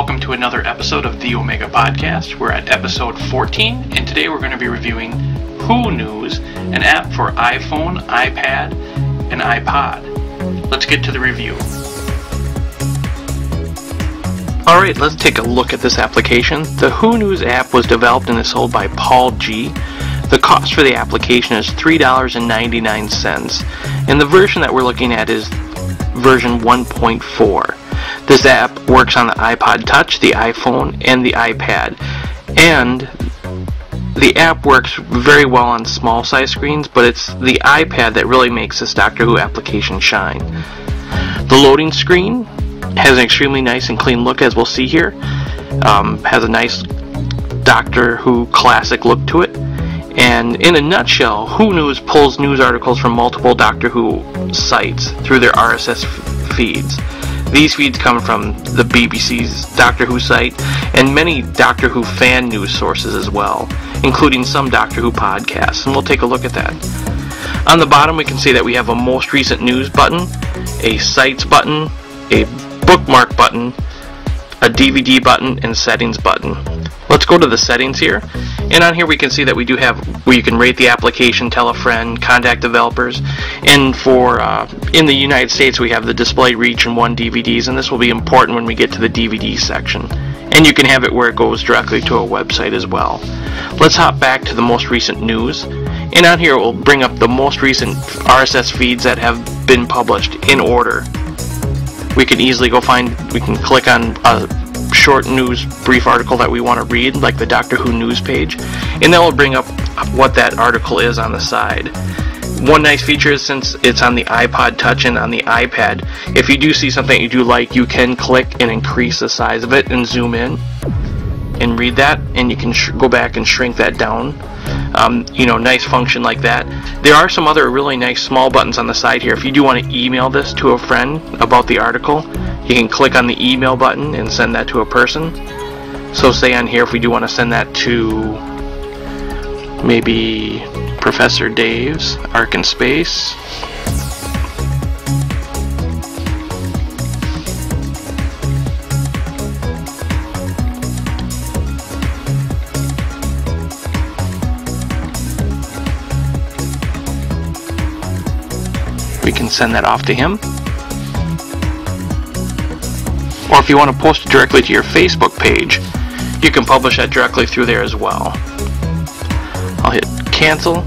welcome to another episode of the Omega Podcast. We're at episode 14, and today we're going to be reviewing WhoNews, an app for iPhone, iPad, and iPod. Let's get to the review. Alright, let's take a look at this application. The WhoNews app was developed and is sold by Paul G. The cost for the application is $3.99, and the version that we're looking at is version 1.4. This app works on the iPod Touch, the iPhone, and the iPad, and the app works very well on small size screens, but it's the iPad that really makes this Doctor Who application shine. The loading screen has an extremely nice and clean look, as we'll see here. Has a nice Doctor Who classic look to it. And in a nutshell, WhoNews pulls news articles from multiple Doctor Who sites through their RSS feeds. These feeds come from the BBC's Doctor Who site and many Doctor Who fan news sources as well, including some Doctor Who podcasts, and we'll take a look at that. On the bottom we can see that we have a most recent news button, a sites button, a bookmark button, a DVD button, and settings button. Let's go to the settings here, and on here we can see that we do have where you can rate the application, tell a friend, contact developers, and for in the United States we have the display reach and 1 DVDs, and this will be important when we get to the DVD section. And you can have it where it goes directly to a website as well. Let's hop back to the most recent news, and on here it will bring up the most recent RSS feeds that have been published in order. We can easily go we can click on a short news brief article that we want to read, like the Doctor Who news page, and that will bring up what that article is on the side. One nice feature is, since it's on the iPod Touch and on the iPad, if you do see something you do like, you can click and increase the size of it and zoom in and read that, and you can go back and shrink that down. Nice function like that. There are some other really nice small buttons on the side here. If you do want to email this to a friend about the article, you can click on the email button and send that to a person. So say on here, if we do want to send that to maybe Professor Dave's Ark in Space, we can send that off to him. Or if you want to post it directly to your Facebook page, you can publish that directly through there as well. I'll hit cancel.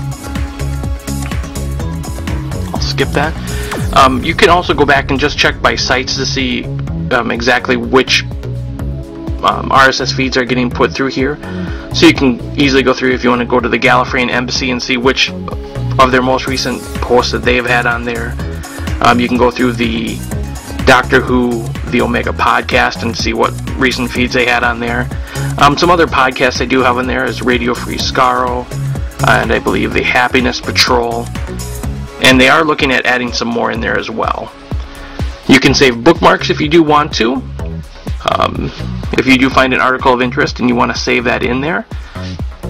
I'll skip that. You can also go back and just check by sites to see exactly which RSS feeds are getting put through here. So you can easily go through if you want to go to the Gallifreyan Embassy and see which of their most recent posts that they've had on there. You can go through the Doctor Who, the Omega Podcast, and see what recent feeds they had on there. Some other podcasts they do have in there is Radio Free Scaro, and I believe the Happiness Patrol, and they are looking at adding some more in there as well. You can save bookmarks if you do want to. If you do find an article of interest and you want to save that in there.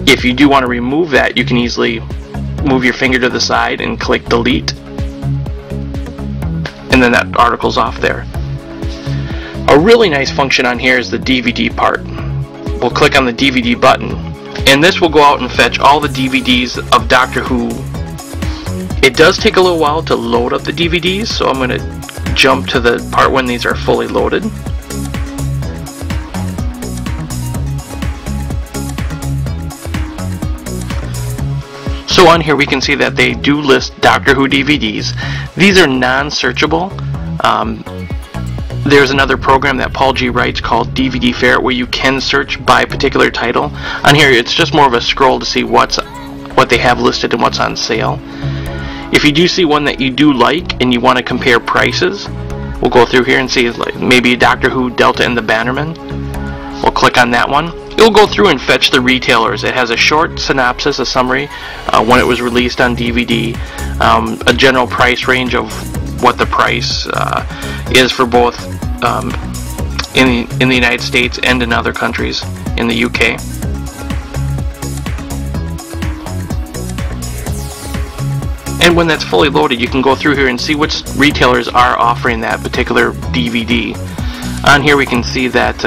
If you do want to remove that, you can easily move your finger to the side and click delete, and then that article's off there. A really nice function on here is the DVD part. We'll click on the DVD button, and this will go out and fetch all the DVDs of Doctor Who. It does take a little while to load up the DVDs, so I'm going to jump to the part when these are fully loaded. So on here we can see that they do list Doctor Who DVDs. These are non-searchable. There's another program that Paul G writes called DVD Ferret, where you can search by particular title. On here it's just more of a scroll to see what they have listed and what's on sale. If you do see one that you do like and you want to compare prices, we'll go through here and see like maybe Doctor Who Delta and the Bannerman. We'll click on that one. It'll go through and fetch the retailers. It has a short synopsis, a summary, when it was released on DVD, a general price range of what the price is for both in the United States and in other countries, in the UK. And when that's fully loaded, you can go through here and see which retailers are offering that particular DVD. On here we can see that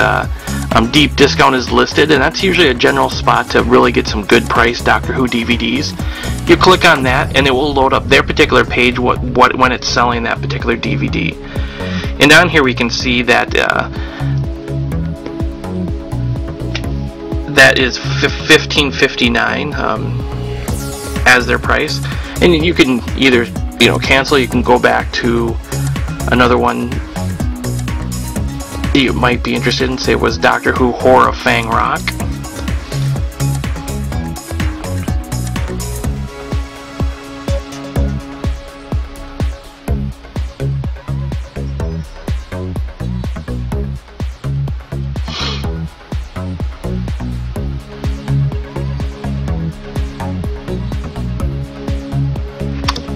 Deep discount is listed, and that's usually a general spot to really get some good price Doctor Who DVDs. You click on that, and it will load up their particular page when it's selling that particular DVD. And down here we can see that that is $15.59 as their price, and you can either cancel. You can go back to another one you might be interested in. Say it was Doctor Who Horror of Fang Rock.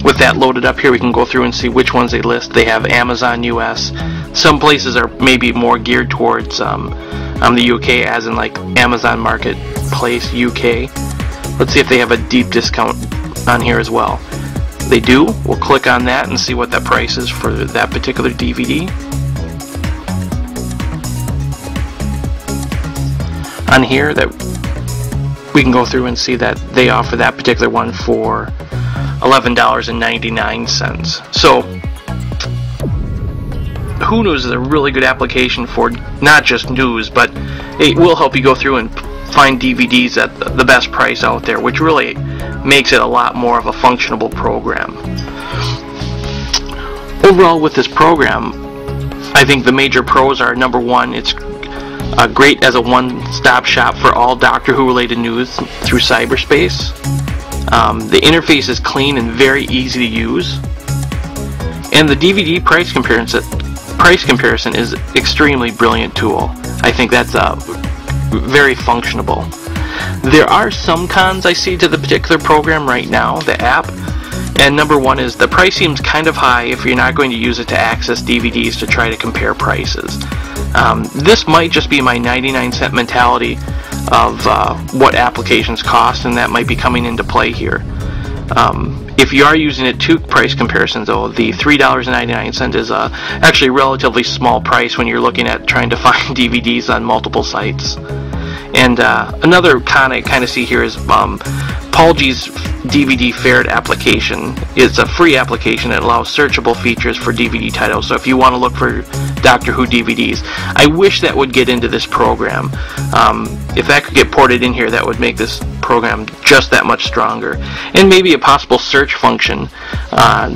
With that loaded up here, we can go through and see which ones they list. They have Amazon US. Some places are maybe more geared towards the UK, as in like Amazon Marketplace UK. Let's see if they have a deep discount on here as well. They do. We'll click on that and see what the price is for that particular DVD. On here, that we can go through and see that they offer that particular one for $11.99. So WhoNews is a really good application for not just news, but it will help you go through and find DVDs at the best price out there, which really makes it a lot more of a functionable program. Overall, with this program, I think the major pros are: number one, it's great as a one-stop shop for all Doctor Who related news through cyberspace. The interface is clean and very easy to use, and the DVD price comparison is extremely brilliant tool. I think that's very functionable. There are some cons I see to the particular program right now, the app, and number one is the price seems kind of high if you're not going to use it to access DVDs to try to compare prices. This might just be my 99-cent mentality of what applications cost, and that might be coming into play here. If you are using it to price comparisons, though, the $3.99 is actually a relatively small price when you're looking at trying to find DVDs on multiple sites. And another con I kind of see here is Paul G's DVD Fared application. It's a free application that allows searchable features for DVD titles. So if you want to look for Doctor Who DVDs, I wish that would get into this program. If that could get ported in here, that would make this program just that much stronger. And maybe a possible search function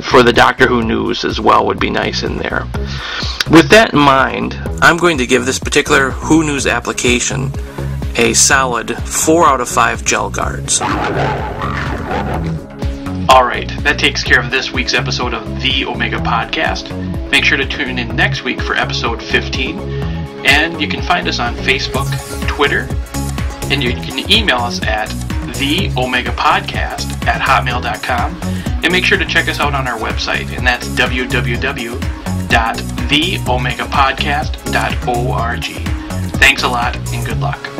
for the Doctor Who news as well would be nice in there. With that in mind, I'm going to give this particular WhoNews application a solid 4 out of 5 gel guards. Alright, that takes care of this week's episode of the Omega Podcast. Make sure to tune in next week for episode 15. And you can find us on Facebook, Twitter, and you can email us at theomegapodcast@hotmail.com. And make sure to check us out on our website, and that's www.theomegapodcast.org. Thanks a lot, and good luck.